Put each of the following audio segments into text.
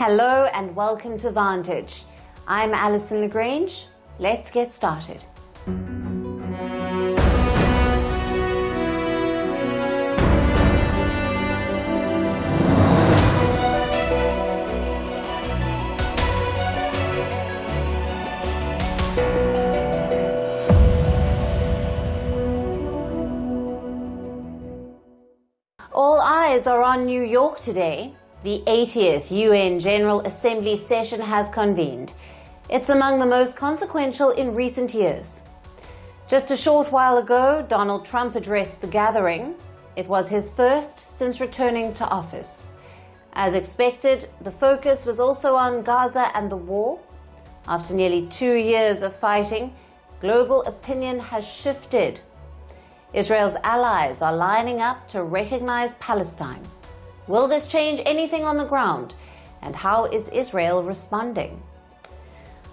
Hello and welcome to Vantage. I'm Alison Lagrange. Let's get started. All eyes are on New York today. The 80th UN General Assembly session has convened. It's among the most consequential in recent years. Just a short while ago, Donald Trump addressed the gathering. It was his first since returning to office. As expected, the focus was also on Gaza and the war. After nearly 2 years of fighting, global opinion has shifted. Israel's allies are lining up to recognize Palestine. Will this change anything on the ground? And how is Israel responding?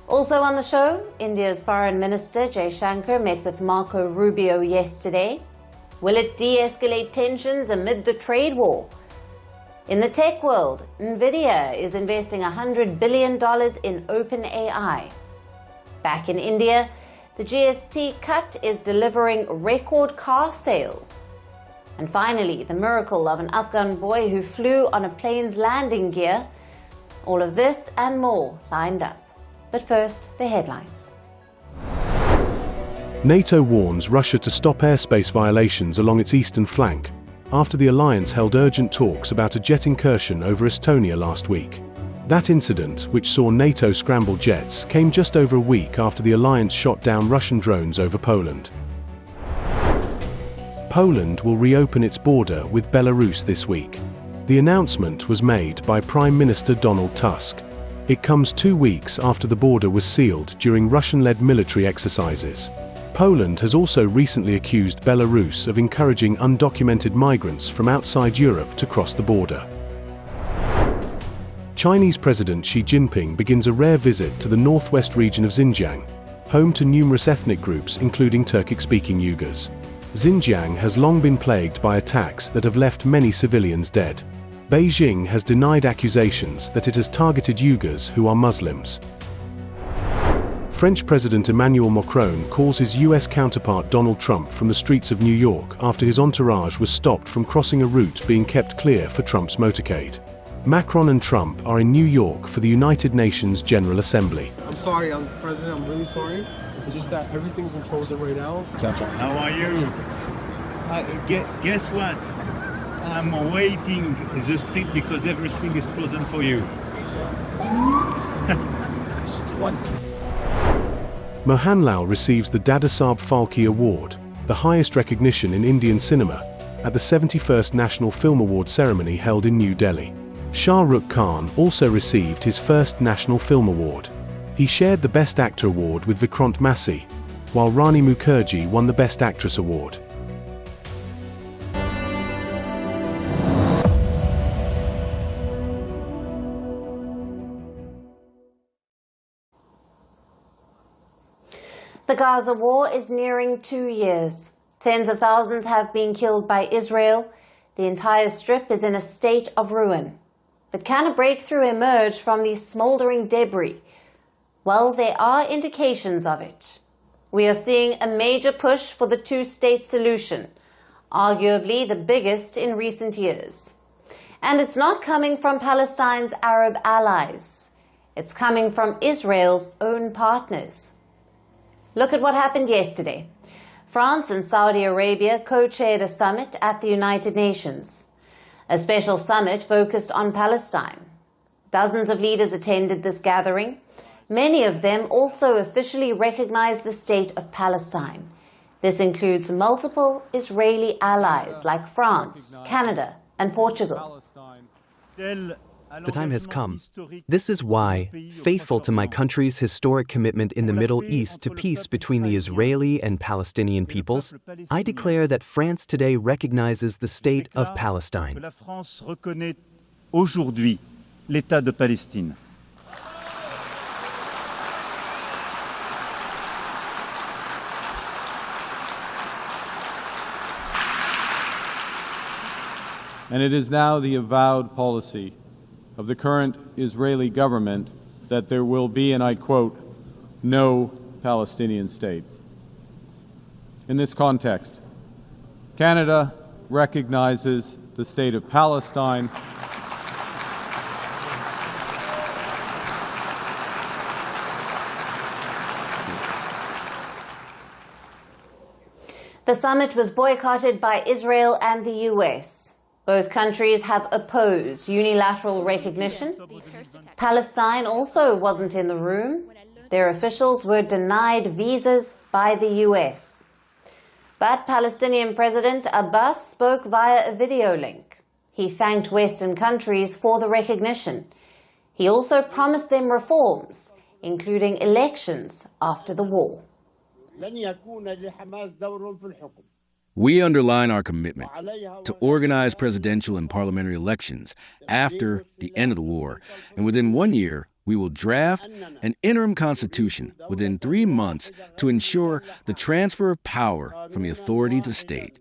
Also on the show, India's Foreign Minister Jaishankar met with Marco Rubio yesterday. Will it de-escalate tensions amid the trade war? In the tech world, Nvidia is investing $100 billion in OpenAI. Back in India, the GST cut is delivering record car sales. And finally, the miracle of an Afghan boy who flew on a plane's landing gear. All of this and more lined up. But first, the headlines. NATO warns Russia to stop airspace violations along its eastern flank, after the alliance held urgent talks about a jet incursion over Estonia last week. That incident, which saw NATO scramble jets, came just over a week after the alliance shot down Russian drones over Poland. Poland will reopen its border with Belarus this week. The announcement was made by Prime Minister Donald Tusk. It comes 2 weeks after the border was sealed during Russian-led military exercises. Poland has also recently accused Belarus of encouraging undocumented migrants from outside Europe to cross the border. Chinese President Xi Jinping begins a rare visit to the northwest region of Xinjiang, home to numerous ethnic groups including Turkic-speaking Uyghurs. Xinjiang has long been plagued by attacks that have left many civilians dead. Beijing has denied accusations that it has targeted Uyghurs who are Muslims. French President Emmanuel Macron calls his US counterpart Donald Trump from the streets of New York after his entourage was stopped from crossing a route being kept clear for Trump's motorcade. Macron and Trump are in New York for the United Nations General Assembly. I'm sorry, President, I'm really sorry. It's just that everything's in frozen right now. How are you? Guess what? I'm waiting in the street because everything is frozen for you. Mohanlal receives the Dadasaheb Phalke Award, the highest recognition in Indian cinema, at the 71st National Film Award ceremony held in New Delhi. Shah Rukh Khan also received his first National Film Award. He shared the Best Actor award with Vikrant Massey, while Rani Mukherjee won the Best Actress award. The Gaza war is nearing 2 years. Tens of thousands have been killed by Israel. The entire strip is in a state of ruin. But can a breakthrough emerge from the smoldering debris? Well, there are indications of it. We are seeing a major push for the two-state solution, arguably the biggest in recent years. And it's not coming from Palestine's Arab allies. It's coming from Israel's own partners. Look at what happened yesterday. France and Saudi Arabia co-chaired a summit at the United Nations. A special summit focused on Palestine. Dozens of leaders attended this gathering. Many of them also officially recognized the state of Palestine. This includes multiple Israeli allies like France, Canada, and Portugal. The time has come. This is why, faithful to my country's historic commitment in the Middle East to peace between the Israeli and Palestinian peoples, I declare that France today recognizes the state of Palestine. La France reconnaît aujourd'hui l'État de Palestine. And it is now the avowed policy of the current Israeli government that there will be, and I quote, no Palestinian state. In this context, Canada recognizes the state of Palestine The summit was boycotted by Israel and the US. Both countries have opposed unilateral recognition. Palestine also wasn't in the room. Their officials were denied visas by the US. But Palestinian President Abbas spoke via a video link. He thanked Western countries for the recognition. He also promised them reforms, including elections after the war. We underline our commitment to organize presidential and parliamentary elections after the end of the war, and within 1 year, we will draft an interim constitution within 3 months to ensure the transfer of power from the authority to state.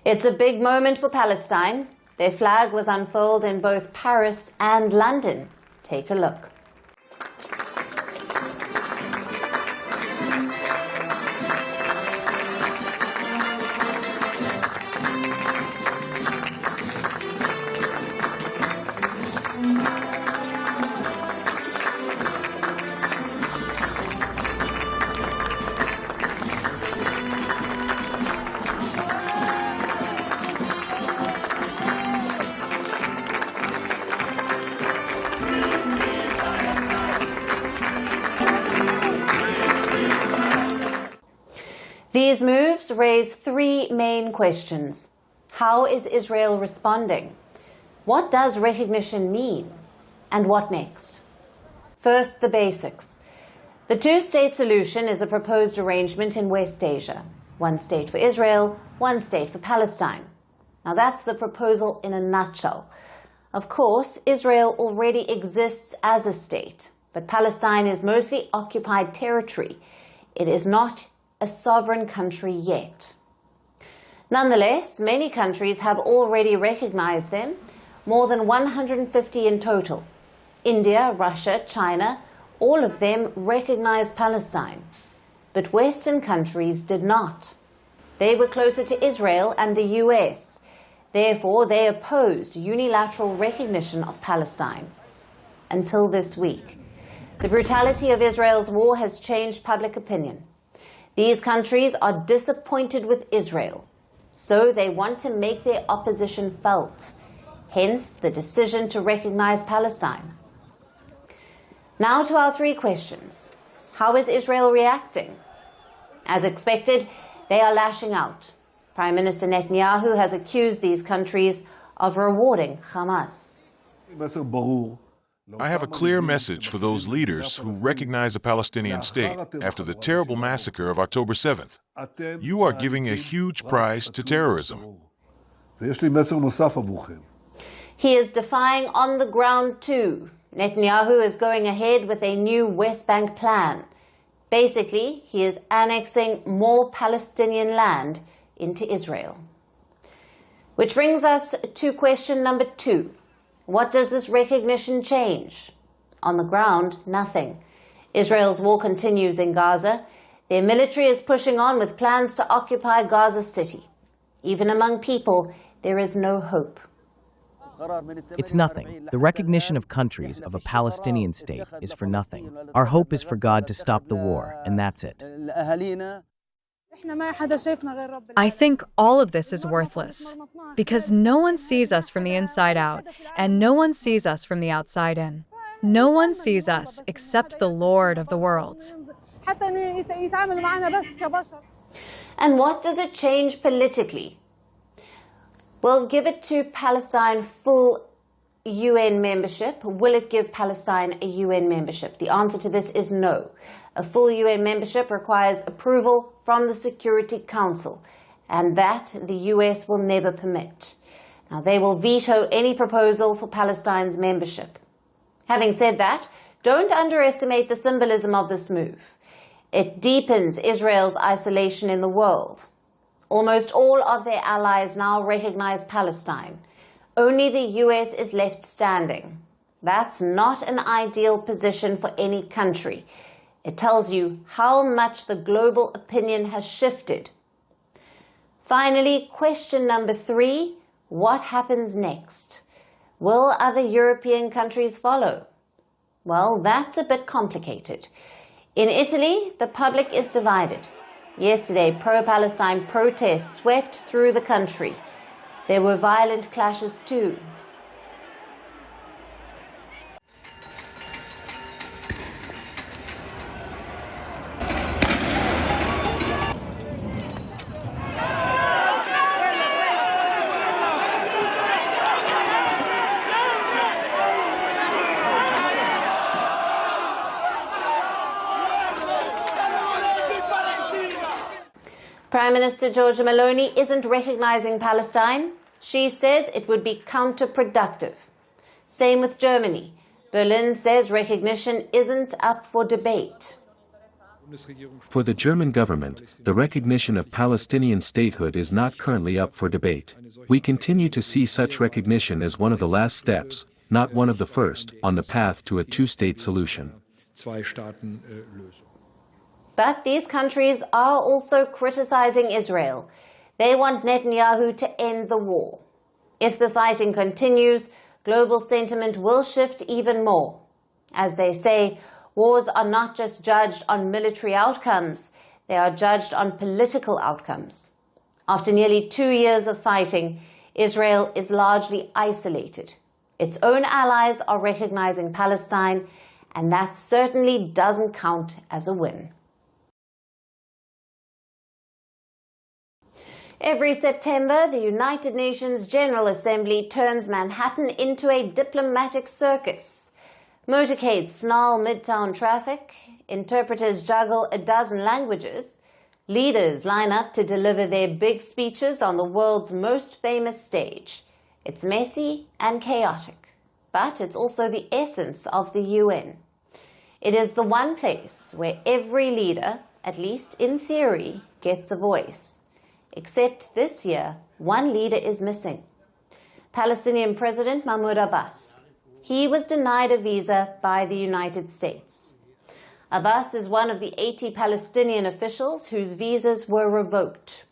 It's a big moment for Palestine. Their flag was unfurled in both Paris and London. Take a look. These moves raise three main questions. How is Israel responding? What does recognition mean? And what next? First, the basics. The two-state solution is a proposed arrangement in West Asia. One state for Israel, one state for Palestine. Now that's the proposal in a nutshell. Of course, Israel already exists as a state, but Palestine is mostly occupied territory. It is not a sovereign country yet. Nonetheless, many countries have already recognized them, more than 150 in total. India, Russia, China, all of them recognized Palestine. But Western countries did not. They were closer to Israel and the US. Therefore, they opposed unilateral recognition of Palestine. Until this week. The brutality of Israel's war has changed public opinion. These countries are disappointed with Israel, so they want to make their opposition felt, hence the decision to recognize Palestine. Now to our three questions. How is Israel reacting? As expected, they are lashing out. Prime Minister Netanyahu has accused these countries of rewarding Hamas. I have a clear message for those leaders who recognize a Palestinian state after the terrible massacre of October 7th. You are giving a huge price to terrorism. He is defying on the ground too. Netanyahu is going ahead with a new West Bank plan. Basically, he is annexing more Palestinian land into Israel. Which brings us to question number 2. What does this recognition change? On the ground, nothing. Israel's war continues in Gaza. Their military is pushing on with plans to occupy Gaza City. Even among people, there is no hope. It's nothing. The recognition of countries of a Palestinian state is for nothing. Our hope is for God to stop the war, and that's it. I think all of this is worthless, because no one sees us from the inside out, and no one sees us from the outside in. No one sees us except the Lord of the worlds. And what does it change politically? Well, give it to Palestine full UN membership. Will it give Palestine a UN membership? The answer to this is no. A full UN membership requires approval from the Security Council, and that the US will never permit. Now, they will veto any proposal for Palestine's membership. Having said that, don't underestimate the symbolism of this move. It deepens Israel's isolation in the world. Almost all of their allies now recognize Palestine. Only the US is left standing. That's not an ideal position for any country. It tells you how much the global opinion has shifted. Finally, question number 3, what happens next? Will other European countries follow? Well, that's a bit complicated. In Italy, the public is divided. Yesterday, pro-Palestine protests swept through the country. There were violent clashes too. Prime Minister Giorgia Meloni isn't recognizing Palestine. She says it would be counterproductive. Same with Germany. Berlin says recognition isn't up for debate. For the German government, the recognition of Palestinian statehood is not currently up for debate. We continue to see such recognition as one of the last steps, not one of the first, on the path to a two-state solution. But these countries are also criticizing Israel. They want Netanyahu to end the war. If the fighting continues, global sentiment will shift even more. As they say, wars are not just judged on military outcomes, they are judged on political outcomes. After nearly 2 years of fighting, Israel is largely isolated. Its own allies are recognizing Palestine, and that certainly doesn't count as a win. Every September, the United Nations General Assembly turns Manhattan into a diplomatic circus. Motorcades snarl midtown traffic, interpreters juggle a dozen languages, leaders line up to deliver their big speeches on the world's most famous stage. It's messy and chaotic, but it's also the essence of the UN. It is the one place where every leader, at least in theory, gets a voice. Except this year, one leader is missing. Palestinian President Mahmoud Abbas. He was denied a visa by the United States. Abbas is one of the 80 Palestinian officials whose visas were revoked.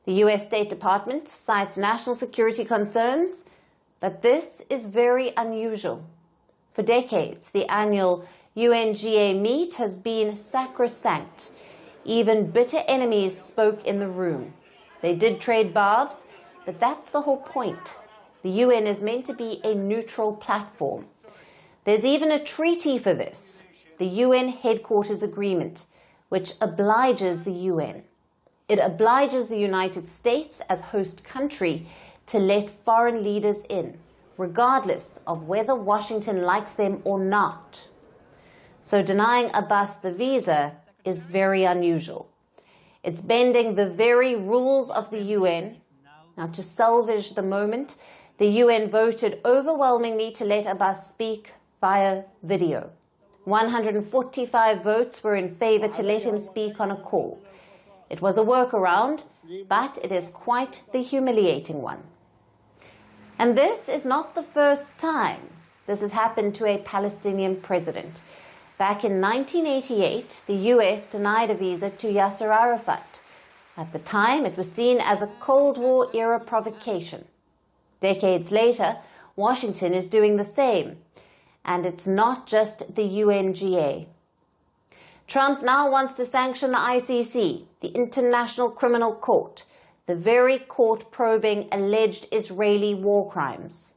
The US State Department cites national security concerns, but this is very unusual. For decades, the annual UNGA meet has been sacrosanct. Even bitter enemies spoke in the room. They did trade barbs, but that's the whole point. The UN is meant to be a neutral platform. There's even a treaty for this, the UN Headquarters Agreement, which obliges the UN. It obliges the United States as host country to let foreign leaders in, regardless of whether Washington likes them or not. So denying Abbas the visa is very unusual. It's bending the very rules of the UN. Now, to salvage the moment, the UN voted overwhelmingly to let Abbas speak via video. 145 votes were in favor to let him speak on a call. It was a workaround, but it is quite the humiliating one. And this is not the first time this has happened to a Palestinian president. Back in 1988, the US denied a visa to Yasser Arafat. At the time, it was seen as a Cold War-era provocation. Decades later, Washington is doing the same. And it's not just the UNGA. Trump now wants to sanction the ICC, the International Criminal Court, the very court probing alleged Israeli war crimes.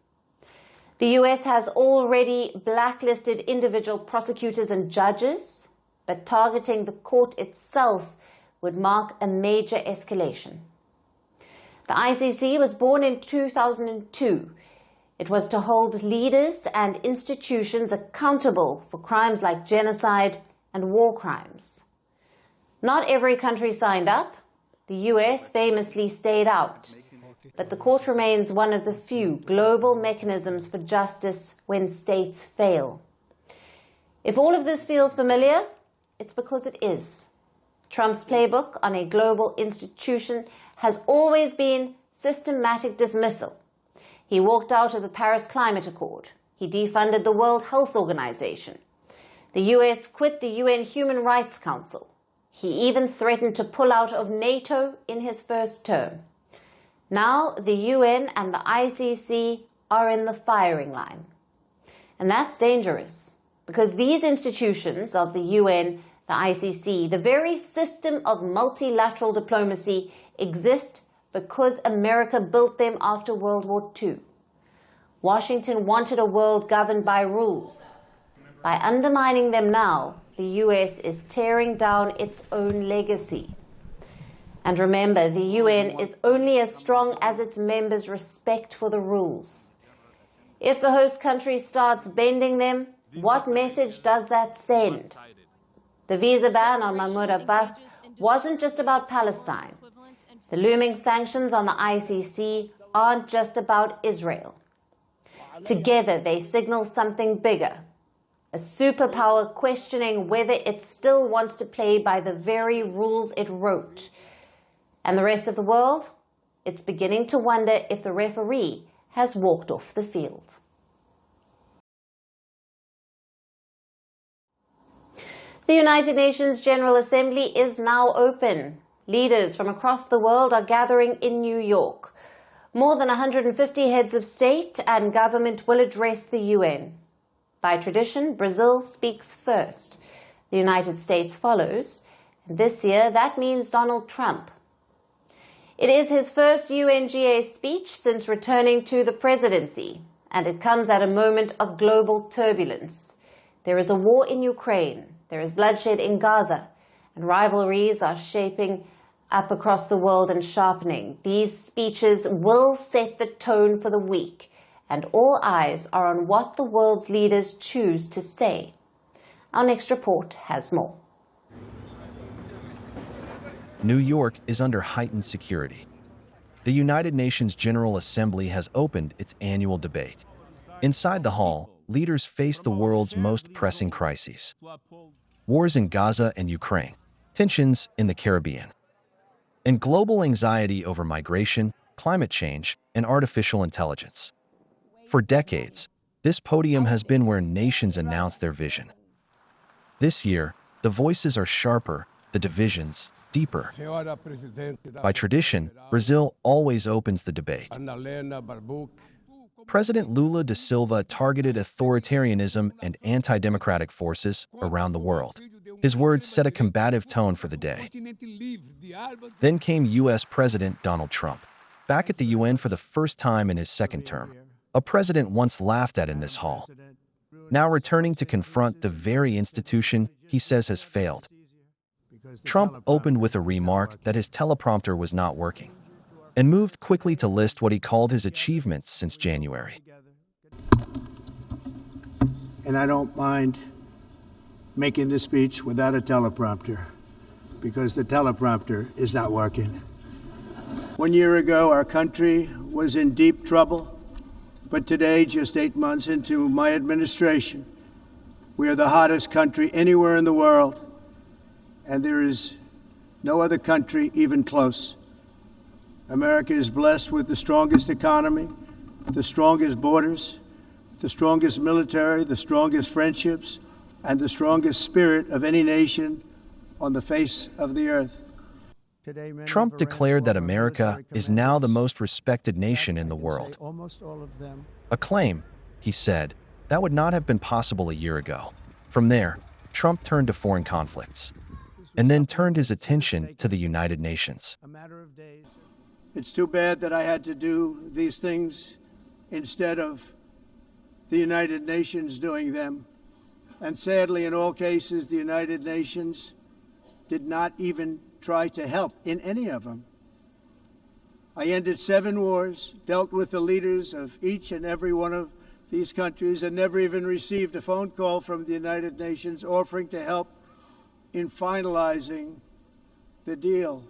The US has already blacklisted individual prosecutors and judges, but targeting the court itself would mark a major escalation. The ICC was born in 2002. It was to hold leaders and institutions accountable for crimes like genocide and war crimes. Not every country signed up. The US famously stayed out. But the court remains one of the few global mechanisms for justice when states fail. If all of this feels familiar, it's because it is. Trump's playbook on a global institution has always been systematic dismissal. He walked out of the Paris Climate Accord. He defunded the World Health Organization. The US quit the UN Human Rights Council. He even threatened to pull out of NATO in his first term. Now the UN and the ICC are in the firing line. And that's dangerous, because these institutions of the UN, the ICC, the very system of multilateral diplomacy exist because America built them after World War II. Washington wanted a world governed by rules. By undermining them now, the US is tearing down its own legacy. And remember, the UN is only as strong as its members' respect for the rules. If the host country starts bending them, what message does that send? The visa ban on Mahmoud Abbas wasn't just about Palestine. The looming sanctions on the ICC aren't just about Israel. Together, they signal something bigger. A superpower questioning whether it still wants to play by the very rules it wrote. And the rest of the world? It's beginning to wonder if the referee has walked off the field. The United Nations General Assembly is now open. Leaders from across the world are gathering in New York. More than 150 heads of state and government will address the UN. By tradition, Brazil speaks first. The United States follows. And this year, that means Donald Trump. It is his first UNGA speech since returning to the presidency, and it comes at a moment of global turbulence. There is a war in Ukraine, there is bloodshed in Gaza, and rivalries are shaping up across the world and sharpening. These speeches will set the tone for the week, and all eyes are on what the world's leaders choose to say. Our next report has more. New York is under heightened security. The United Nations General Assembly has opened its annual debate. Inside the hall, leaders face the world's most pressing crises: wars in Gaza and Ukraine, tensions in the Caribbean, and global anxiety over migration, climate change, and artificial intelligence. For decades, this podium has been where nations announce their vision. This year, the voices are sharper, the divisions deeper. By tradition, Brazil always opens the debate. President Lula da Silva targeted authoritarianism and anti-democratic forces around the world. His words set a combative tone for the day. Then came U.S. President Donald Trump, back at the UN for the first time in his second term, a president once laughed at in this hall, now returning to confront the very institution he says has failed. Trump opened with a remark that his teleprompter was not working, and moved quickly to list what he called his achievements since January. And I don't mind making this speech without a teleprompter, because the teleprompter is not working. 1 year ago, our country was in deep trouble, but today, just 8 months into my administration, we are the hottest country anywhere in the world, and there is no other country even close. America is blessed with the strongest economy, the strongest borders, the strongest military, the strongest friendships, and the strongest spirit of any nation on the face of the earth. Trump declared that America is now the most respected nation in the world. A claim, he said, that would not have been possible a year ago. From there, Trump turned to foreign conflicts, and then turned his attention to the United Nations. It's too bad that I had to do these things instead of the United Nations doing them. And sadly, in all cases, the United Nations did not even try to help in any of them. I ended 7 wars, dealt with the leaders of each and every one of these countries, and never even received a phone call from the United Nations offering to help in finalizing the deal.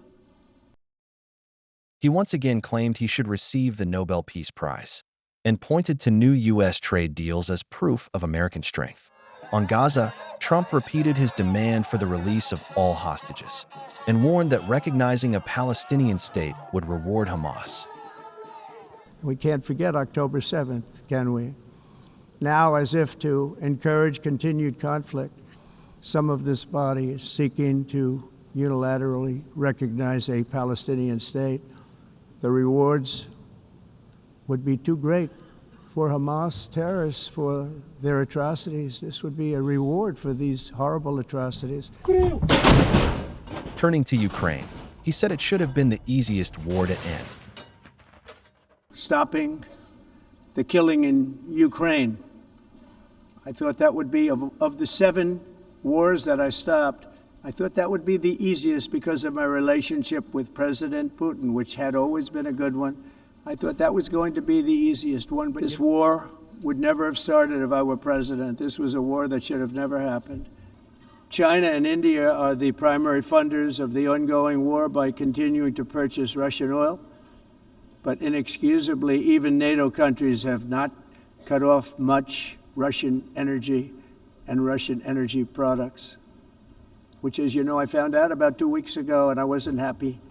He once again claimed he should receive the Nobel Peace Prize, and pointed to new U.S. trade deals as proof of American strength. On Gaza, Trump repeated his demand for the release of all hostages and warned that recognizing a Palestinian state would reward Hamas. We can't forget October 7th, can we? Now, as if to encourage continued conflict, some of this body is seeking to unilaterally recognize a Palestinian state. The rewards would be too great for Hamas terrorists for their atrocities. This would be a reward for these horrible atrocities. Turning to Ukraine, he said it should have been the easiest war to end. Stopping the killing in Ukraine. I thought that would be, of the 7 wars that I stopped, I thought that would be the easiest because of my relationship with President Putin, which had always been a good one. I thought that was going to be the easiest one, but this war would never have started if I were president. This was a war that should have never happened. China and India are the primary funders of the ongoing war by continuing to purchase Russian oil. But inexcusably, even NATO countries have not cut off much Russian energy and Russian energy products, which, as you know, I found out about 2 weeks ago, and I wasn't happy.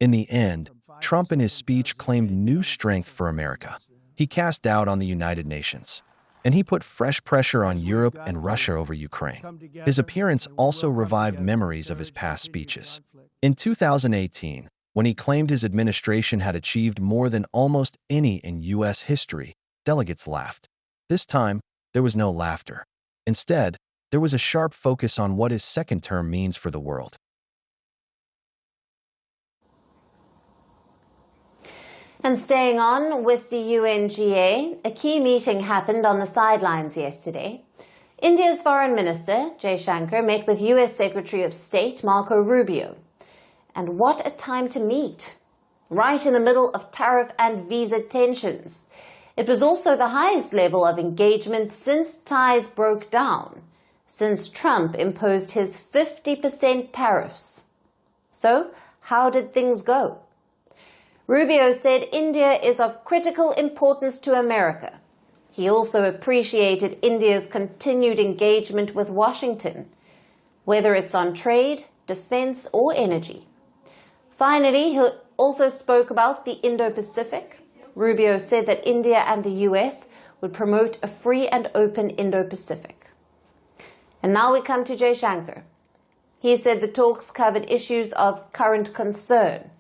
In the end, Trump in his speech claimed new strength for America. He cast doubt on the United Nations, and he put fresh pressure on Europe and Russia over Ukraine. His appearance also revived memories of his past speeches. In 2018, when he claimed his administration had achieved more than almost any in U.S. history, delegates laughed. This time, there was no laughter. Instead, there was a sharp focus on what his second term means for the world. And staying on with the UNGA, a key meeting happened on the sidelines yesterday. India's Foreign Minister, Jay Shankar, met with US Secretary of State Marco Rubio. And what a time to meet, right in the middle of tariff and visa tensions. It was also the highest level of engagement since ties broke down, since Trump imposed his 50% tariffs. So, how did things go? Rubio said India is of critical importance to America. He also appreciated India's continued engagement with Washington, whether it's on trade, defense, or energy. Finally, he also spoke about the Indo-Pacific. Rubio said that India and the US would promote a free and open Indo-Pacific. And now we come to Jay Shankar. He said the talks covered issues of current concern,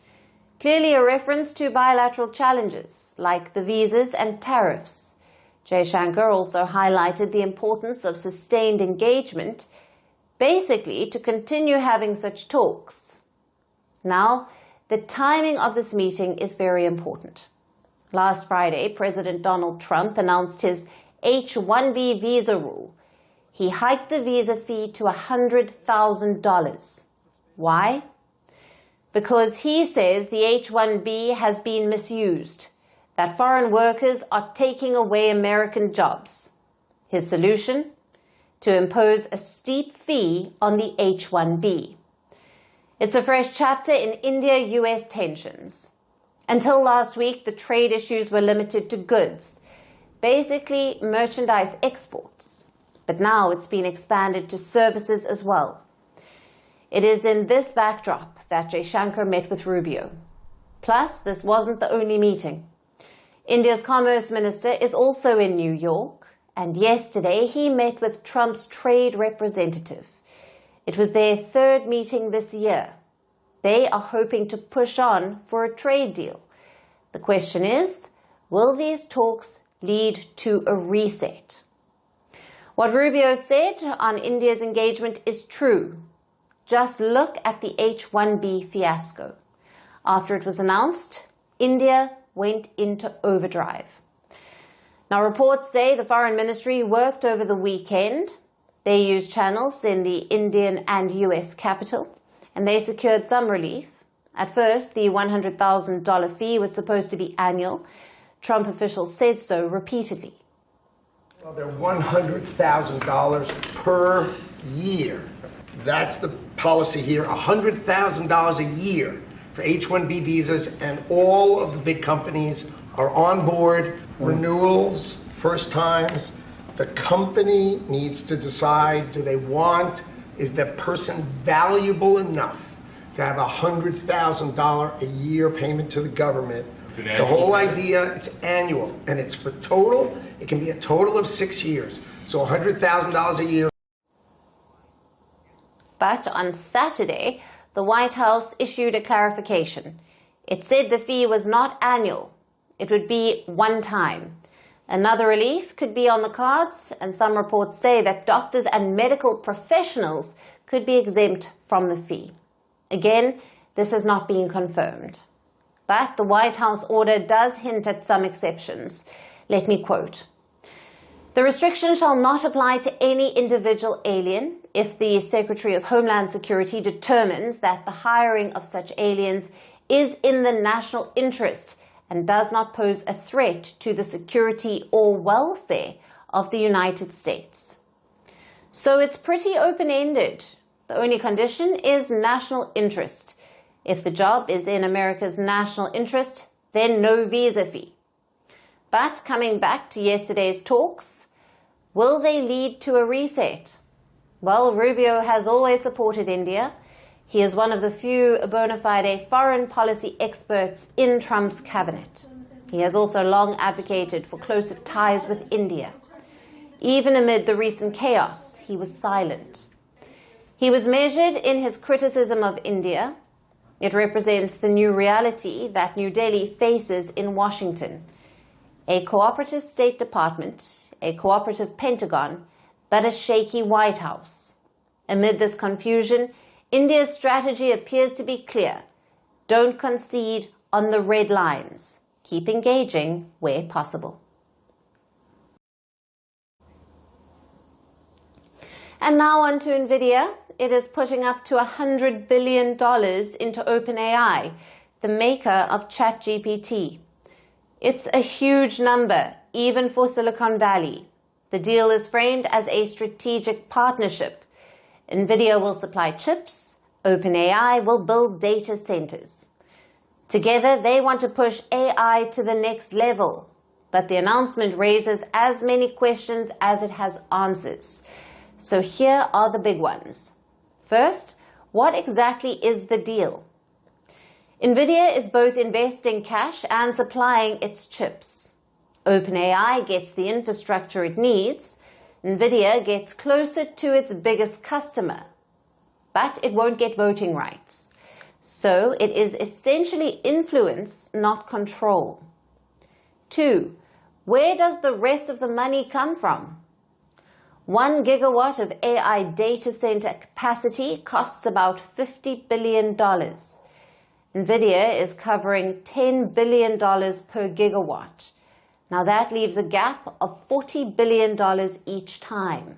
clearly a reference to bilateral challenges like the visas and tariffs. Jay Shankar also highlighted the importance of sustained engagement, basically to continue having such talks. Now, the timing of this meeting is very important. Last Friday, President Donald Trump announced his H-1B visa rule. He hiked the visa fee to $100,000. Why? Because he says the H-1B has been misused, that foreign workers are taking away American jobs. His solution? To impose a steep fee on the H-1B. It's a fresh chapter in India-US tensions. Until last week, the trade issues were limited to goods, basically merchandise exports. But now it's been expanded to services as well. It is in this backdrop that Jay Shankar met with Rubio. Plus, this wasn't the only meeting. India's Commerce Minister is also in New York, and yesterday he met with Trump's trade representative. It was their third meeting this year. They are hoping to push on for a trade deal. The question is, will these talks lead to a reset? What Rubio said on India's engagement is true. Just look at the H-1B fiasco. After it was announced, India went into overdrive. Now, reports say the Foreign Ministry worked over the weekend. They used channels in the Indian and US capital, and they secured some relief. At first, the $100,000 fee was supposed to be annual. Trump officials said so repeatedly. Well, they're $100,000 per year. That's the policy here, $100,000 a year for H-1B visas, and all of the big companies are on board, renewals, first times. The company needs to decide, is that person valuable enough to have a $100,000 a year payment to the government? The whole idea, it's annual, and it's for total, it can be a total of 6 years. So $100,000 a year. But on Saturday, the White House issued a clarification. It said the fee was not annual. It would be one time. Another relief could be on the cards, and some reports say that doctors and medical professionals could be exempt from the fee. Again, this has not been confirmed. But the White House order does hint at some exceptions. Let me quote. The restriction shall not apply to any individual alien if the Secretary of Homeland Security determines that the hiring of such aliens is in the national interest and does not pose a threat to the security or welfare of the United States. So it's pretty open-ended. The only condition is national interest. If the job is in America's national interest, then no visa fee. But coming back to yesterday's talks, will they lead to a reset? Well, Rubio has always supported India. He is one of the few bona fide foreign policy experts in Trump's cabinet. He has also long advocated for closer ties with India. Even amid the recent chaos, he was silent. He was measured in his criticism of India. It represents the new reality that New Delhi faces in Washington. A cooperative State Department, a cooperative Pentagon, but a shaky White House. Amid this confusion, India's strategy appears to be clear. Don't concede on the red lines. Keep engaging where possible. And now on to Nvidia. It is putting up to $100 billion into OpenAI, the maker of ChatGPT. It's a huge number, even for Silicon Valley. The deal is framed as a strategic partnership. Nvidia will supply chips, OpenAI will build data centers. Together, they want to push AI to the next level. But the announcement raises as many questions as it has answers. So here are the big ones. First, what exactly is the deal? Nvidia is both investing cash and supplying its chips. OpenAI gets the infrastructure it needs. Nvidia gets closer to its biggest customer. But it won't get voting rights. So it is essentially influence, not control. 2. Where does the rest of the money come from? 1 gigawatt of AI data center capacity costs about $50 billion. Nvidia is covering $10 billion per gigawatt. Now that leaves a gap of $40 billion each time.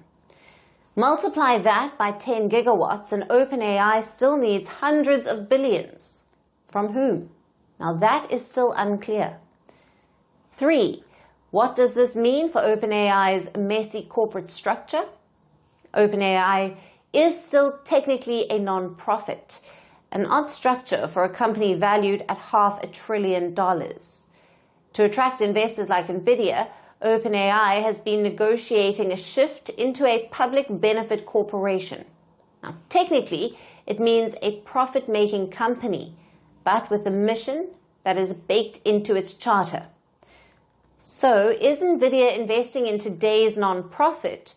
Multiply that by 10 gigawatts and OpenAI still needs hundreds of billions. From whom? Now that is still unclear. 3. What does this mean for OpenAI's messy corporate structure? OpenAI is still technically a non-profit, an odd structure for a company valued at $500 billion. To attract investors like Nvidia, OpenAI has been negotiating a shift into a public benefit corporation. Now, technically, it means a profit-making company, but with a mission that is baked into its charter. So, is Nvidia investing in today's non-profit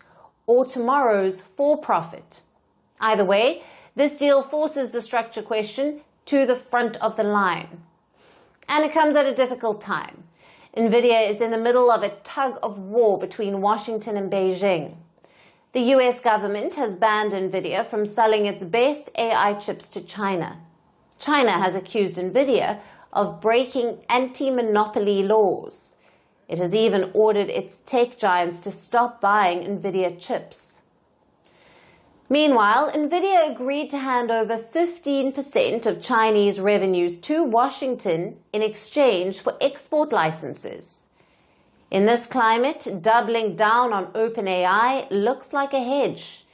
or tomorrow's for-profit? Either way, this deal forces the structure question to the front of the line. And it comes at a difficult time. Nvidia is in the middle of a tug of war between Washington and Beijing. The US government has banned Nvidia from selling its best AI chips to China. China has accused Nvidia of breaking anti-monopoly laws. It has even ordered its tech giants to stop buying Nvidia chips. Meanwhile, Nvidia agreed to hand over 15% of Chinese revenues to Washington in exchange for export licenses. In this climate, doubling down on OpenAI looks like a hedge.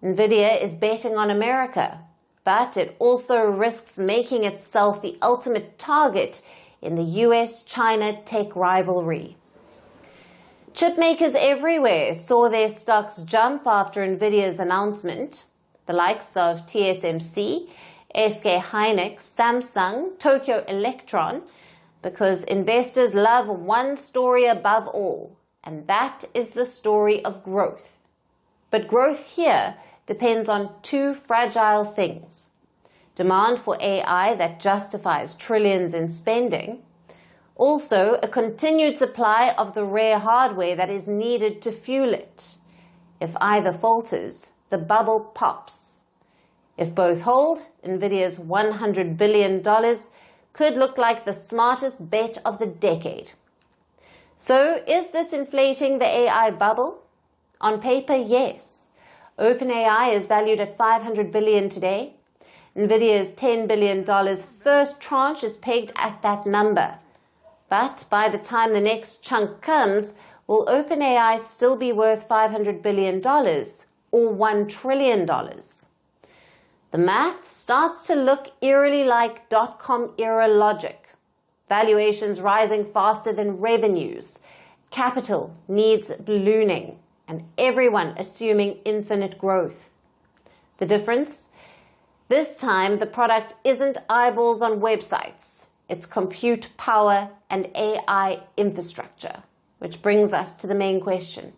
Nvidia is betting on America, but it also risks making itself the ultimate target in the US-China tech rivalry. Chip makers everywhere saw their stocks jump after Nvidia's announcement. The likes of TSMC, SK Hynix, Samsung, Tokyo Electron, because investors love one story above all, and that is the story of growth. But growth here depends on two fragile things: demand for AI that justifies trillions in spending, also a continued supply of the rare hardware that is needed to fuel it. If either falters, the bubble pops. If both hold, Nvidia's $100 billion could look like the smartest bet of the decade. So, is this inflating the AI bubble? On paper, yes. OpenAI is valued at $500 billion today. Nvidia's $10 billion first tranche is pegged at that number. But by the time the next chunk comes, will OpenAI still be worth $500 billion or $1 trillion? The math starts to look eerily like dot-com era logic. Valuations rising faster than revenues, capital needs ballooning, and everyone assuming infinite growth. The difference? This time, the product isn't eyeballs on websites. It's compute power and AI infrastructure, which brings us to the main question.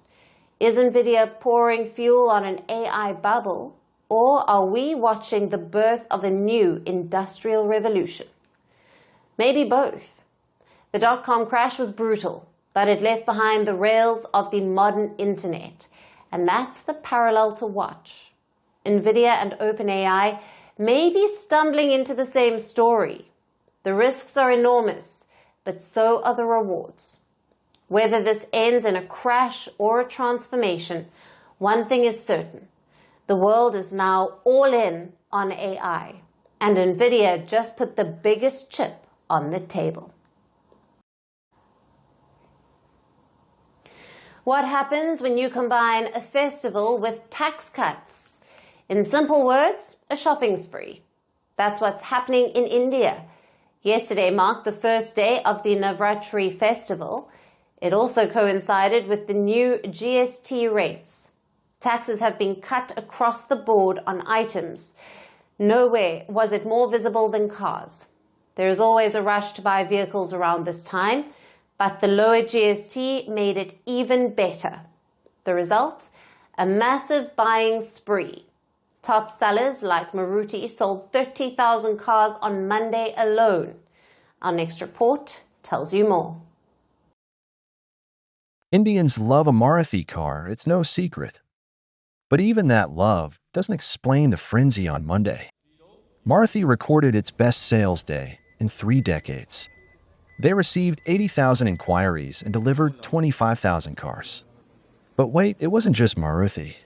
Is Nvidia pouring fuel on an AI bubble, or are we watching the birth of a new industrial revolution? Maybe both. The dot-com crash was brutal, but it left behind the rails of the modern internet, and that's the parallel to watch. Nvidia and OpenAI may be stumbling into the same story. The risks are enormous, but so are the rewards. Whether this ends in a crash or a transformation, one thing is certain. The world is now all in on AI, and Nvidia just put the biggest chip on the table. What happens when you combine a festival with tax cuts? In simple words, a shopping spree. That's what's happening in India. Yesterday marked the first day of the Navratri festival. It also coincided with the new GST rates. Taxes have been cut across the board on items. Nowhere was it more visible than cars. There is always a rush to buy vehicles around this time, but the lower GST made it even better. The result? A massive buying spree. Top sellers like Maruti sold 30,000 cars on Monday alone. Our next report tells you more. Indians love a Maruti car, it's no secret. But even that love doesn't explain the frenzy on Monday. Maruti recorded its best sales day in 3 decades. They received 80,000 inquiries and delivered 25,000 cars. But wait, it wasn't just Maruti.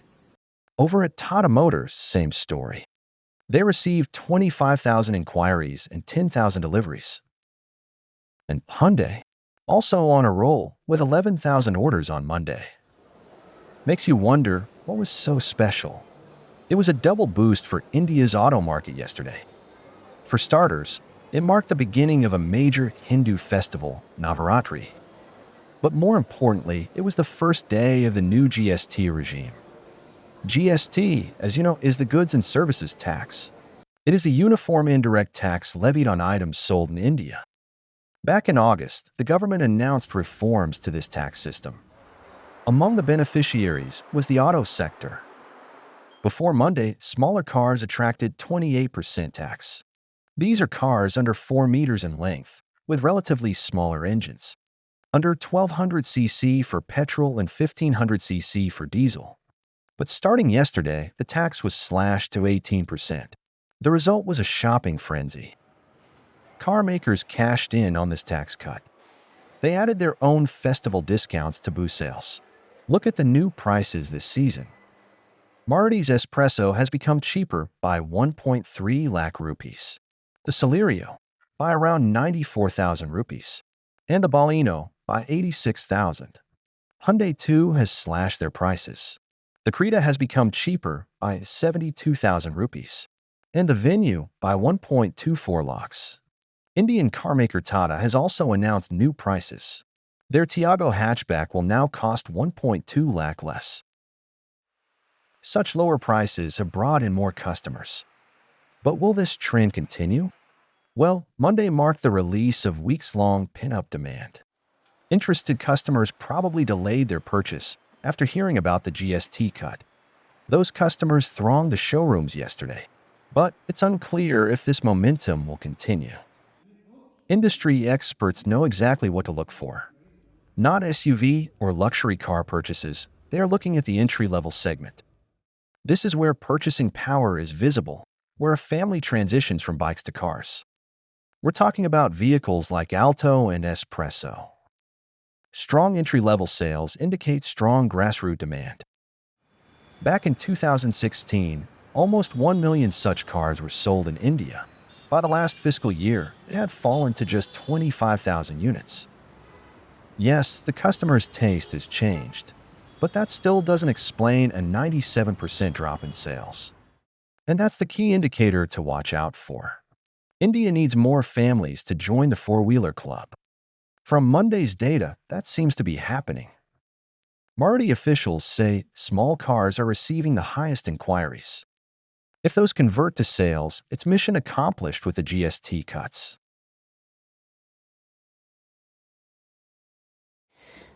Over at Tata Motors, same story. They received 25,000 inquiries and 10,000 deliveries. And Hyundai, also on a roll with 11,000 orders on Monday. Makes you wonder, what was so special? It was a double boost for India's auto market yesterday. For starters, it marked the beginning of a major Hindu festival, Navaratri. But more importantly, it was the first day of the new GST regime. GST, as you know, is the goods and services tax. It is the uniform indirect tax levied on items sold in India. Back in August, the government announced reforms to this tax system. Among the beneficiaries was the auto sector. Before Monday, smaller cars attracted 28% tax. These are cars under 4 meters in length, with relatively smaller engines. Under 1200 cc for petrol and 1500 cc for diesel. But starting yesterday, the tax was slashed to 18%. The result was a shopping frenzy. Car makers cashed in on this tax cut. They added their own festival discounts to boost sales. Look at the new prices this season. Maruti's Espresso has become cheaper by 1.3 lakh rupees. The Celerio by around 94,000 rupees. And the Baleno by 86,000. Hyundai too has slashed their prices. The Creta has become cheaper by 72,000 rupees. And the Venue by 1.24 lakhs. Indian carmaker Tata has also announced new prices. Their Tiago hatchback will now cost 1.2 lakh less. Such lower prices have brought in more customers. But will this trend continue? Well, Monday marked the release of weeks-long pin-up demand. Interested customers probably delayed their purchase after hearing about the GST cut. Those customers thronged the showrooms yesterday, but it's unclear if this momentum will continue. Industry experts know exactly what to look for. Not SUV or luxury car purchases, they are looking at the entry-level segment. This is where purchasing power is visible, where a family transitions from bikes to cars. We're talking about vehicles like Alto and Espresso. Strong entry-level sales indicate strong grassroots demand. Back in 2016, almost 1 million such cars were sold in India. By the last fiscal year, it had fallen to just 25,000 units. Yes, the customer's taste has changed, but that still doesn't explain a 97% drop in sales. And that's the key indicator to watch out for. India needs more families to join the four-wheeler club. From Monday's data, that seems to be happening. Maruti officials say small cars are receiving the highest inquiries. If those convert to sales, it's mission accomplished with the GST cuts.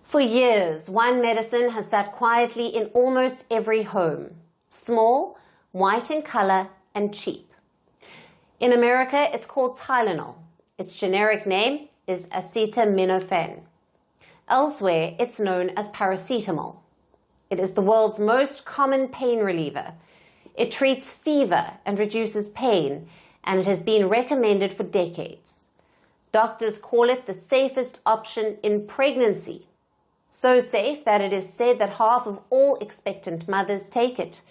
For years, one medicine has sat quietly in almost every home. Small, white in color, and cheap. In America, it's called Tylenol. Its generic name is acetaminophen. Elsewhere, it's known as paracetamol. It is the world's most common pain reliever. It treats fever and reduces pain, and it has been recommended for decades. Doctors call it the safest option in pregnancy. So safe that it is said that half of all expectant mothers take it.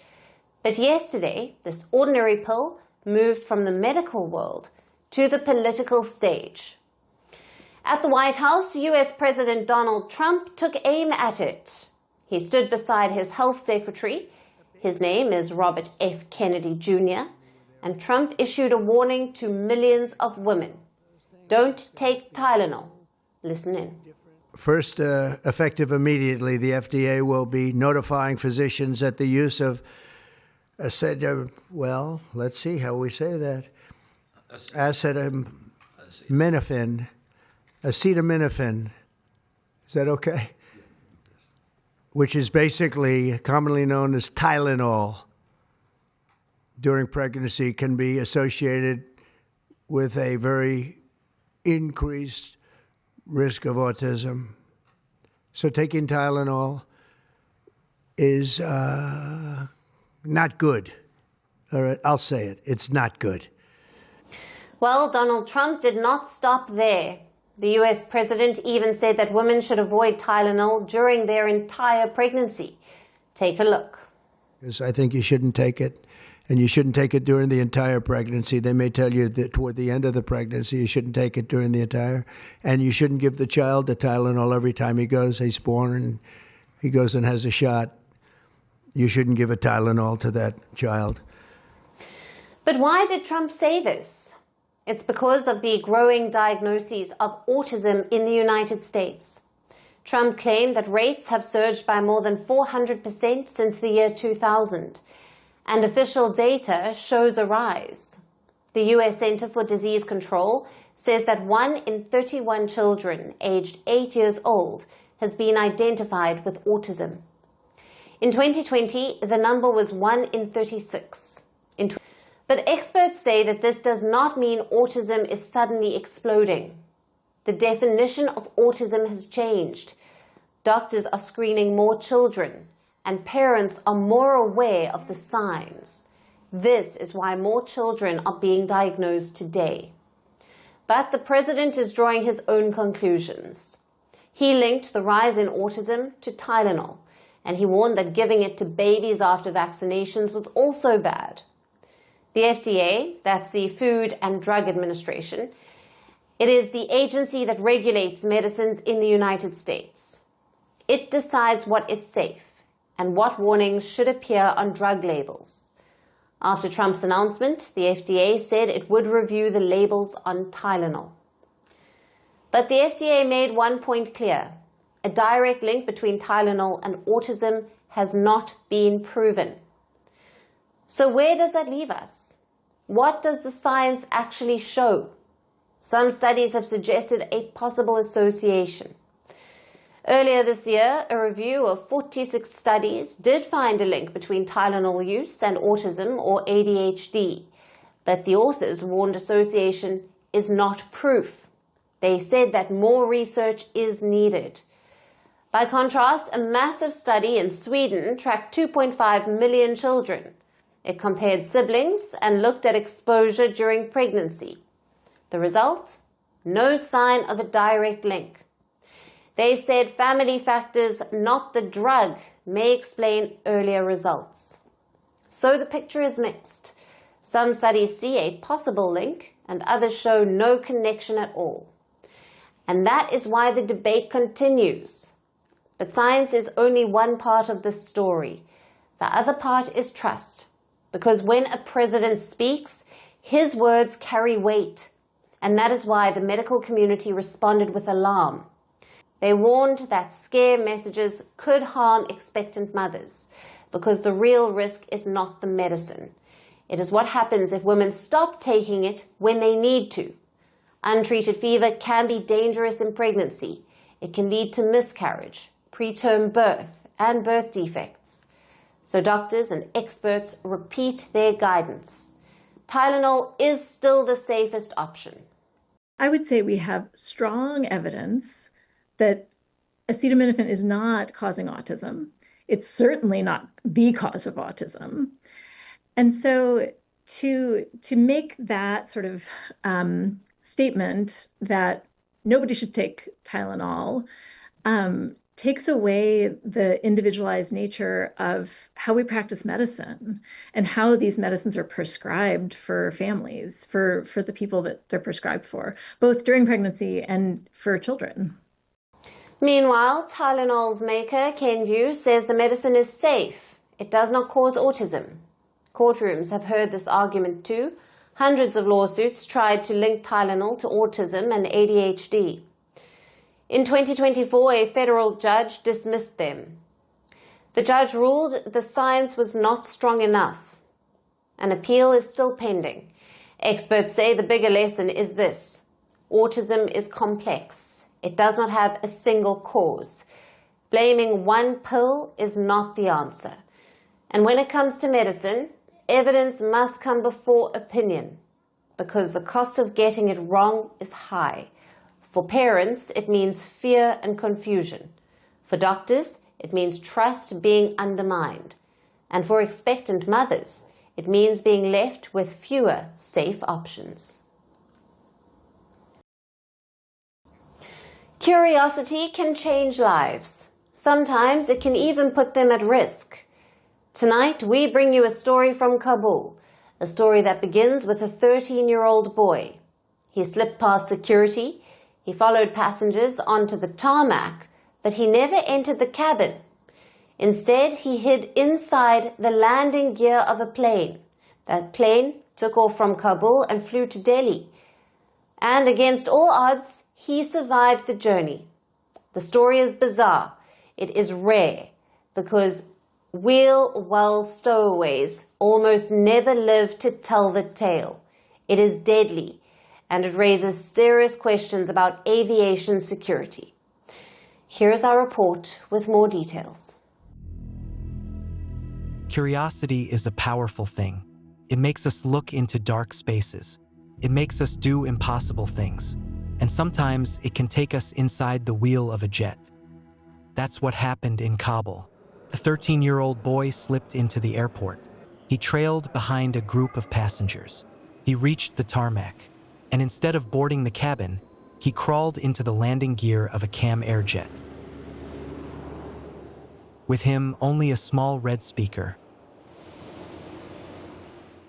But yesterday, this ordinary pill moved from the medical world to the political stage. At the White House, US President Donald Trump took aim at it. He stood beside his health secretary. His name is Robert F. Kennedy Jr., and Trump issued a warning to millions of women. Don't take Tylenol. Listen in. First, effective immediately, the FDA will be notifying physicians that the use of well, let's see how we say that. Acetaminophen. Is that okay? Which is basically commonly known as Tylenol, during pregnancy can be associated with a very increased risk of autism. So taking Tylenol is not good. All right, I'll say it. It's not good. Well, Donald Trump did not stop there. The US president even said that women should avoid Tylenol during their entire pregnancy. Take a look. Because I think you shouldn't take it, and you shouldn't take it during the entire pregnancy. They may tell you that toward the end of the pregnancy, you shouldn't take it during the entire, and you shouldn't give the child the Tylenol every time he's born and he goes and has a shot. You shouldn't give a Tylenol to that child. But why did Trump say this? It's because of the growing diagnoses of autism in the United States. Trump claimed that rates have surged by more than 400% since the year 2000, and official data shows a rise. The U.S. Center for Disease Control says that 1 in 31 children aged 8 years old has been identified with autism. In 2020, the number was 1 in 36. But experts say that this does not mean autism is suddenly exploding. The definition of autism has changed. Doctors are screening more children, and parents are more aware of the signs. This is why more children are being diagnosed today. But the president is drawing his own conclusions. He linked the rise in autism to Tylenol, and he warned that giving it to babies after vaccinations was also bad. The FDA, that's the Food and Drug Administration, it is the agency that regulates medicines in the United States. It decides what is safe and what warnings should appear on drug labels. After Trump's announcement, the FDA said it would review the labels on Tylenol. But the FDA made one point clear. a direct link between Tylenol and autism has not been proven. So where does that leave us? What does the science actually show? Some studies have suggested a possible association. Earlier this year, a review of 46 studies did find a link between Tylenol use and autism or ADHD, but the authors warned association is not proof. They said that more research is needed. By contrast, a massive study in Sweden tracked 2.5 million children. It compared siblings and looked at exposure during pregnancy. The result? No sign of a direct link. They said family factors, not the drug, may explain earlier results. So the picture is mixed. Some studies see a possible link and others show no connection at all. And that is why the debate continues. But science is only one part of the story. The other part is trust. Because when a president speaks, his words carry weight. And that is why the medical community responded with alarm. They warned that scare messages could harm expectant mothers, because the real risk is not the medicine. It is what happens if women stop taking it when they need to. Untreated fever can be dangerous in pregnancy. It can lead to miscarriage, preterm birth, and birth defects. So doctors and experts repeat their guidance. Tylenol is still the safest option. I would say we have strong evidence that acetaminophen is not causing autism. It's certainly not the cause of autism. And so to make that sort of statement that nobody should take Tylenol takes away the individualized nature of how we practice medicine and how these medicines are prescribed for families, for the people that they're prescribed for, both during pregnancy and for children. Meanwhile, Tylenol's maker, Kenvue, says the medicine is safe. It does not cause autism. Courtrooms have heard this argument too. Hundreds of lawsuits tried to link Tylenol to autism and ADHD. In 2024, a federal judge dismissed them. The judge ruled the science was not strong enough. An appeal is still pending. Experts say the bigger lesson is this: autism is complex. It does not have a single cause. Blaming one pill is not the answer. And when it comes to medicine, evidence must come before opinion, because the cost of getting it wrong is high. For parents, it means fear and confusion. For doctors, it means trust being undermined. And for expectant mothers, it means being left with fewer safe options. Curiosity can change lives. Sometimes it can even put them at risk. Tonight, we bring you a story from Kabul, a story that begins with a 13-year-old boy. He slipped past security. He followed passengers onto the tarmac, but he never entered the cabin. Instead, he hid inside the landing gear of a plane. That plane took off from Kabul and flew to Delhi. And against all odds, he survived the journey. The story is bizarre. It is rare, because wheel-well stowaways almost never live to tell the tale. It is deadly, and it raises serious questions about aviation security. Here's our report with more details. Curiosity is a powerful thing. It makes us look into dark spaces. It makes us do impossible things. And sometimes it can take us inside the wheel of a jet. That's what happened in Kabul. A 13-year-old boy slipped into the airport. He trailed behind a group of passengers. He reached the tarmac, and instead of boarding the cabin, he crawled into the landing gear of a Cam Air jet. With him, only a small red speaker.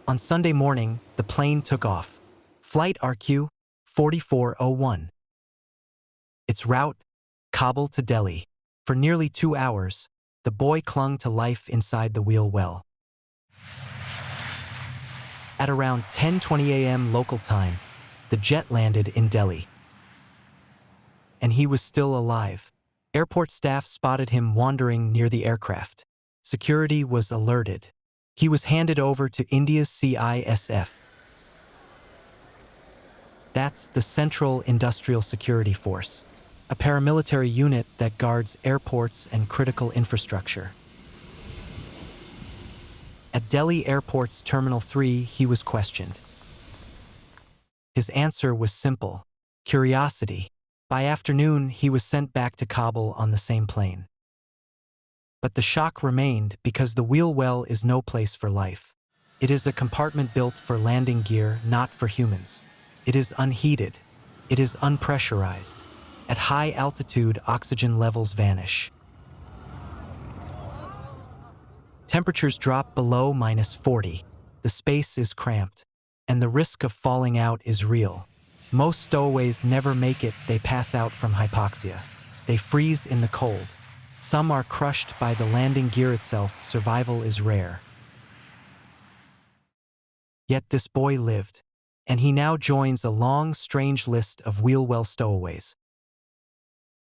On Sunday morning, the plane took off. Flight RQ 4401. Its route, Kabul to Delhi. For nearly 2 hours, the boy clung to life inside the wheel well. At around 10:20 a.m. local time, the jet landed in Delhi. And he was still alive. Airport staff spotted him wandering near the aircraft. Security was alerted. He was handed over to India's CISF. That's the Central Industrial Security Force, a paramilitary unit that guards airports and critical infrastructure. At Delhi Airport's Terminal 3, he was questioned. His answer was simple: curiosity. By afternoon, he was sent back to Kabul on the same plane. But the shock remained because the wheel well is no place for life. It is a compartment built for landing gear, not for humans. It is unheated. It is unpressurized. At high altitude, oxygen levels vanish. Temperatures drop below -40. The space is cramped, and the risk of falling out is real. Most stowaways never make it. They pass out from hypoxia. They freeze in the cold. Some are crushed by the landing gear itself. Survival is rare. Yet this boy lived, and he now joins a long, strange list of wheel well stowaways.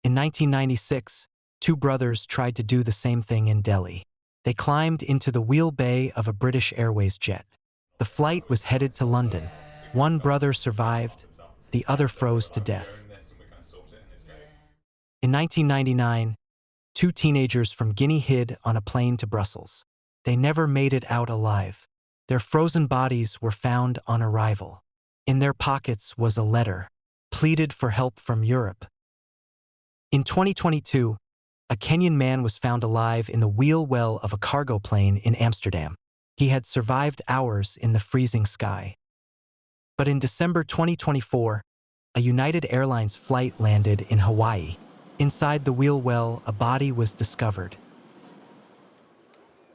In 1996, two brothers tried to do the same thing in Delhi. They climbed into the wheel bay of a British Airways jet. The flight was headed to London. One brother survived, the other froze to death. In 1999, two teenagers from Guinea hid on a plane to Brussels. They never made it out alive. Their frozen bodies were found on arrival. In their pockets was a letter, pleaded for help from Europe. In 2022, a Kenyan man was found alive in the wheel well of a cargo plane in Amsterdam. He had survived hours in the freezing sky. But in December 2024, a United Airlines flight landed in Hawaii. Inside the wheel well, a body was discovered.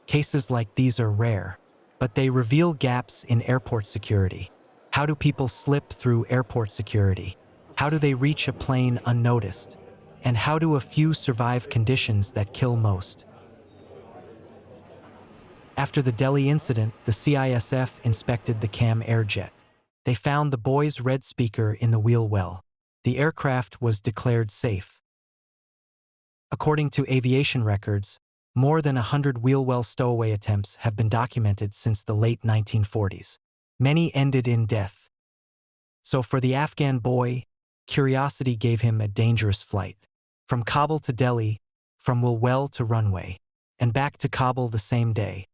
Cases like these are rare, but they reveal gaps in airport security. How do people slip through airport security? How do they reach a plane unnoticed? And how do a few survive conditions that kill most? After the Delhi incident, the CISF inspected the CAM Airjet. They found the boy's red speaker in the wheel well. The aircraft was declared safe. According to aviation records, more than 100 wheel well stowaway attempts have been documented since the late 1940s. Many ended in death. So for the Afghan boy, curiosity gave him a dangerous flight. From Kabul to Delhi, from wheel well to runway, and back to Kabul the same day.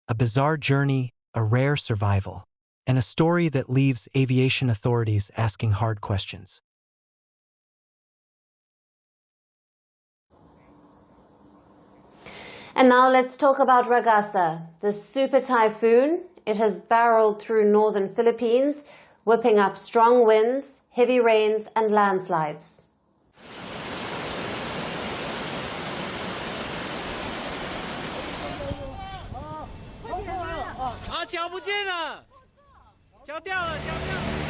A bizarre journey, a rare survival, and a story that leaves aviation authorities asking hard questions. And now let's talk about Gaza, the super typhoon. It has barreled through northern Philippines, whipping up strong winds, heavy rains, and landslides. 脚不见了，脚掉了，脚掉了。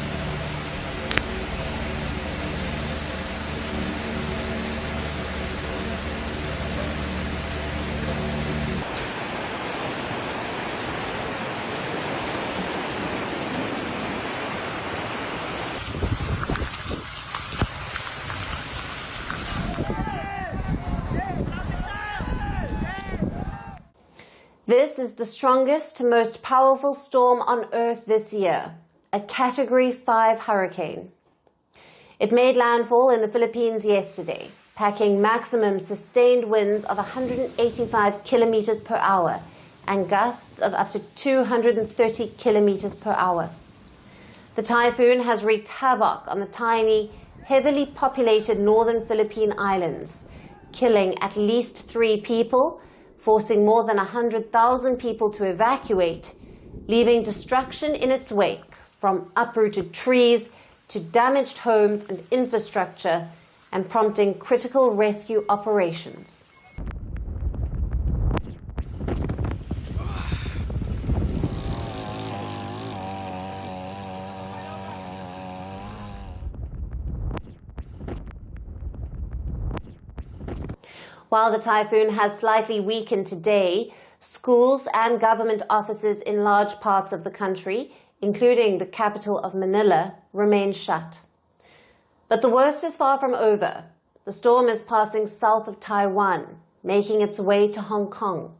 This is the strongest, most powerful storm on Earth this year, a Category 5 hurricane. It made landfall in the Philippines yesterday, packing maximum sustained winds of 185 kilometers per hour and gusts of up to 230 kilometers per hour. The typhoon has wreaked havoc on the tiny, heavily populated northern Philippine islands, killing at least 3 people, forcing more than 100,000 people to evacuate, leaving destruction in its wake, from uprooted trees to damaged homes and infrastructure, and prompting critical rescue operations. While the typhoon has slightly weakened today, schools and government offices in large parts of the country, including the capital of Manila, remain shut. But the worst is far from over. The storm is passing south of Taiwan, making its way to Hong Kong.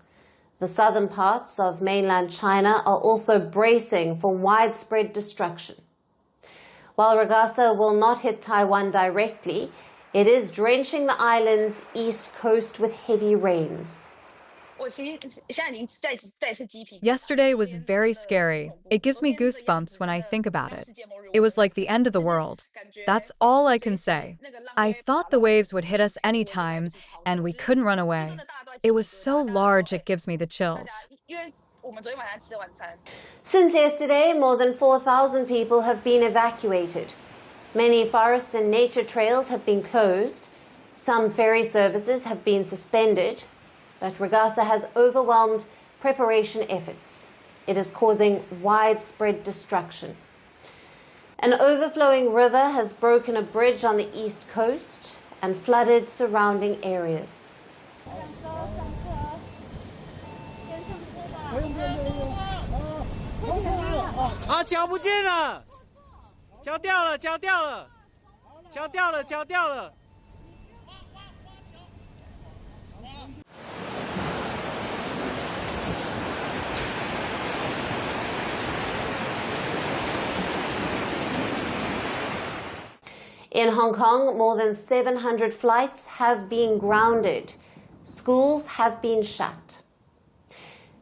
The southern parts of mainland China are also bracing for widespread destruction. While Ragasa will not hit Taiwan directly, it is drenching the island's east coast with heavy rains. Yesterday was very scary. It gives me goosebumps when I think about it. It was like the end of the world. That's all I can say. I thought the waves would hit us anytime, and we couldn't run away. It was so large it gives me the chills. Since yesterday, more than 4,000 people have been evacuated. Many forest and nature trails have been closed. Some ferry services have been suspended. But Ragasa has overwhelmed preparation efforts. It is causing widespread destruction. An overflowing river has broken a bridge on the east coast and flooded surrounding areas. 啊，脚不见了，脚掉了，脚掉了，脚掉了，脚掉了。 In Hong Kong, more than 700 flights have been grounded. Schools have been shut.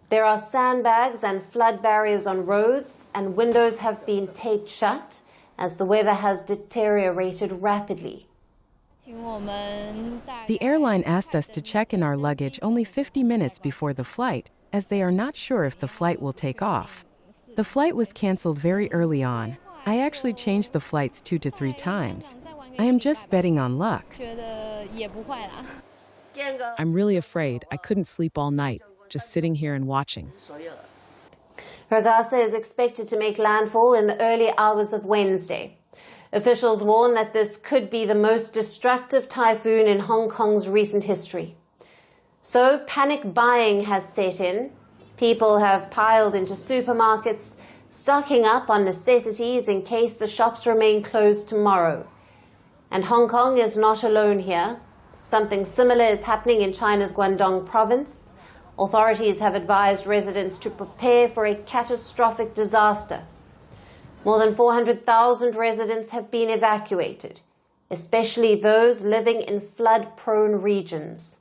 There are sandbags and flood barriers on roads, and windows have been taped shut as the weather has deteriorated rapidly. The airline asked us to check in our luggage only 50 minutes before the flight, as they are not sure if the flight will take off. The flight was canceled very early on. I actually changed the flights 2 to 3 times. I am just betting on luck. I'm really afraid. I couldn't sleep all night, just sitting here and watching. Ragasa is expected to make landfall in the early hours of Wednesday. Officials warn that this could be the most destructive typhoon in Hong Kong's recent history. So panic buying has set in. People have piled into supermarkets, stocking up on necessities in case the shops remain closed tomorrow. And Hong Kong is not alone here. Something similar is happening in China's Guangdong province. Authorities have advised residents to prepare for a catastrophic disaster. More than 400,000 residents have been evacuated, especially those living in flood-prone regions.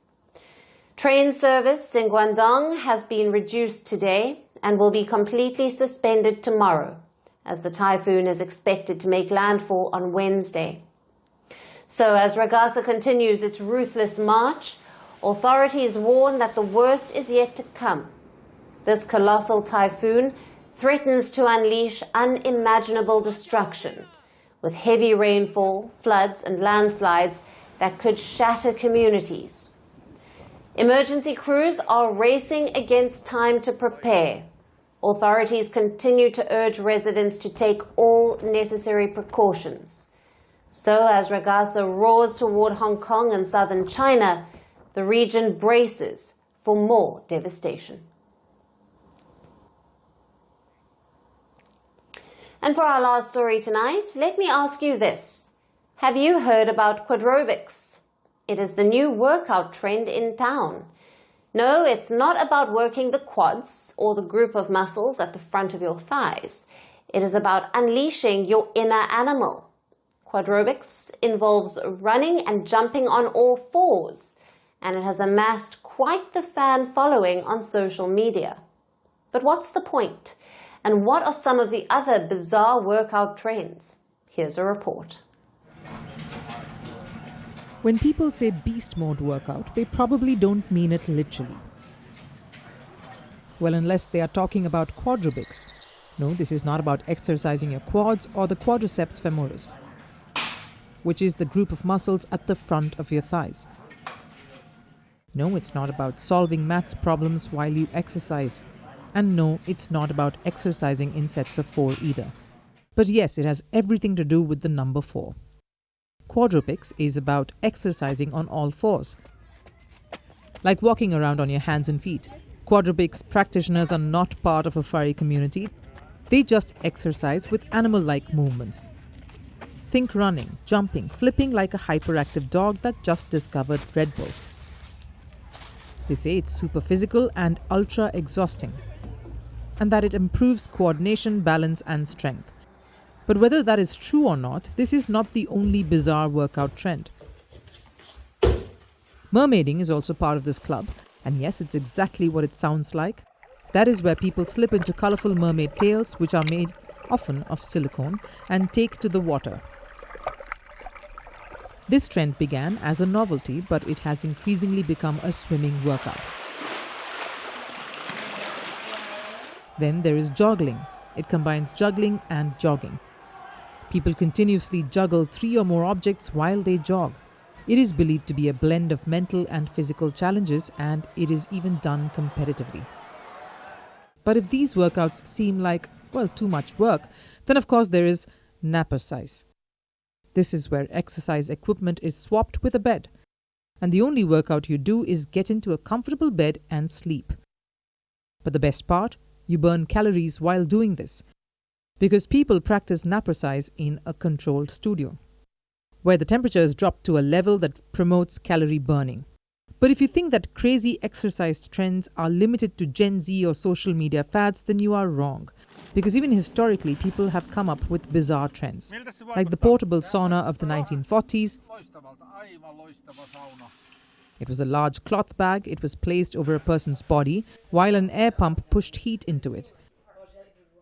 Train service in Guangdong has been reduced today and will be completely suspended tomorrow, as the typhoon is expected to make landfall on Wednesday. So as Ragasa continues its ruthless march, authorities warn that the worst is yet to come. This colossal typhoon threatens to unleash unimaginable destruction, with heavy rainfall, floods and landslides that could shatter communities. Emergency crews are racing against time to prepare. Authorities continue to urge residents to take all necessary precautions. So as Ragasa roars toward Hong Kong and southern China, the region braces for more devastation. And for our last story tonight, let me ask you this. Have you heard about quadrobics? It is the new workout trend in town. No, it's not about working the quads or the group of muscles at the front of your thighs. It is about unleashing your inner animal. Quadrobics involves running and jumping on all fours, and it has amassed quite the fan following on social media. But what's the point? And what are some of the other bizarre workout trends? Here's a report. When people say beast mode workout, they probably don't mean it literally. Well, unless they are talking about quadrobics. No, this is not about exercising your quads or the quadriceps femoris, which is the group of muscles at the front of your thighs. No, it's not about solving maths problems while you exercise. And no, it's not about exercising in sets of 4 either. But yes, it has everything to do with the number 4. Quadrobics is about exercising on all fours, like walking around on your hands and feet. Quadrobics practitioners are not part of a furry community. They just exercise with animal-like movements. Think running, jumping, flipping like a hyperactive dog that just discovered Red Bull. They say it's super physical and ultra exhausting, and that it improves coordination, balance, and strength. But whether that is true or not, this is not the only bizarre workout trend. Mermaiding is also part of this club, and yes, it's exactly what it sounds like. That is where people slip into colorful mermaid tails, which are made often of silicone, and take to the water. This trend began as a novelty, but it has increasingly become a swimming workout. Then there is joggling. It combines juggling and jogging. People continuously juggle 3 or more objects while they jog. It is believed to be a blend of mental and physical challenges, and it is even done competitively. But if these workouts seem like, well, too much work, then of course there is napercise. This is where exercise equipment is swapped with a bed, and the only workout you do is get into a comfortable bed and sleep. But the best part, you burn calories while doing this, because people practice napercise in a controlled studio, where the temperature is dropped to a level that promotes calorie burning. But if you think that crazy exercise trends are limited to Gen Z or social media fads, then you are wrong. Because even historically, people have come up with bizarre trends, like the portable sauna of the 1940s. It was a large cloth bag. It was placed over a person's body, while an air pump pushed heat into it.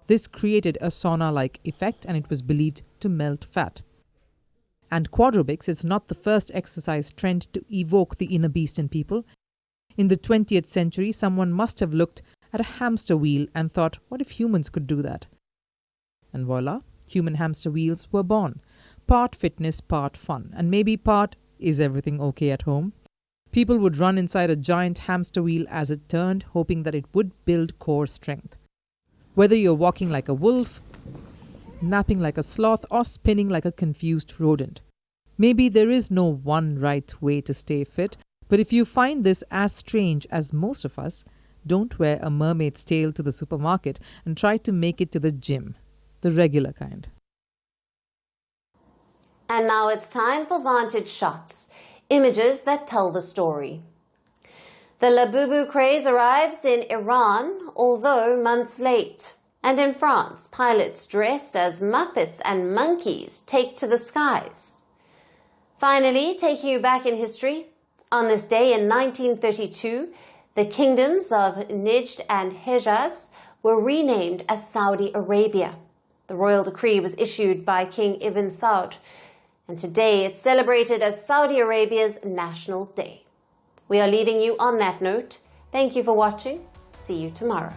This created a sauna-like effect, and it was believed to melt fat. And quadrobics is not the first exercise trend to evoke the inner beast in people. In the 20th century, someone must have looked at a hamster wheel and thought, what if humans could do that? And voila, human hamster wheels were born. Part fitness, part fun, and maybe part, is everything okay at home? People would run inside a giant hamster wheel as it turned, hoping that it would build core strength. Whether you're walking like a wolf, napping like a sloth, or spinning like a confused rodent. Maybe there is no one right way to stay fit, but if you find this as strange as most of us, don't wear a mermaid's tail to the supermarket and try to make it to the gym, the regular kind. And now it's time for Vantage Shots, images that tell the story. The Labubu craze arrives in Iran, although months late. And in France, pilots dressed as Muppets and monkeys take to the skies. Finally, taking you back in history, on this day in 1932, the kingdoms of Najd and Hejaz were renamed as Saudi Arabia. The royal decree was issued by King Ibn Saud, and today it's celebrated as Saudi Arabia's National Day. We are leaving you on that note. Thank you for watching. See you tomorrow.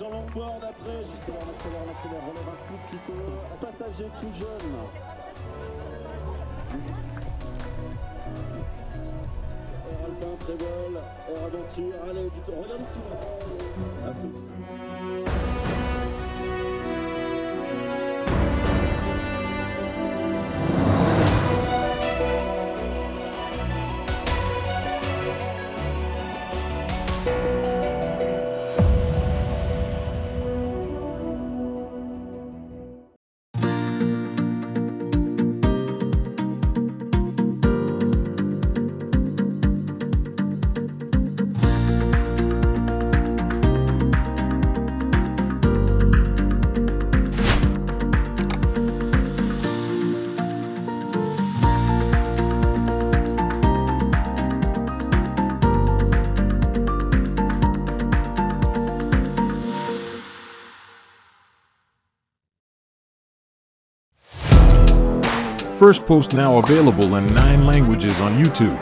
En longboard après, on accélère, relève un tout petit peu. Passager tout jeune. Air Alpin, Trébol, Air Aventure, allez, du temps, regarde dessus. À ceci. Firstpost now available in 9 languages on YouTube.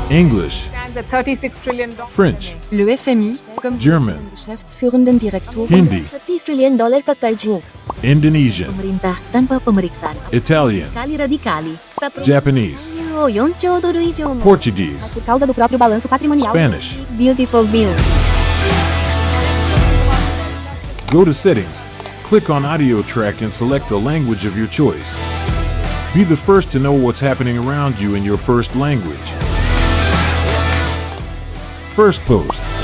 English, $36 trillion. French, Le FMI, German, Geschäftsführenden Direktor, Hindi, $30 trillion kekal Indonesian, pemerintah tanpa pemeriksaan, Italian, sekali radikali, Japanese, 4 兆ドル以上も Portuguese, por causa do próprio balanço patrimonial. Spanish. Beautiful bill. Go to Settings, click on Audio Track and select the language of your choice. Be the first to know what's happening around you in your first language. Firstpost.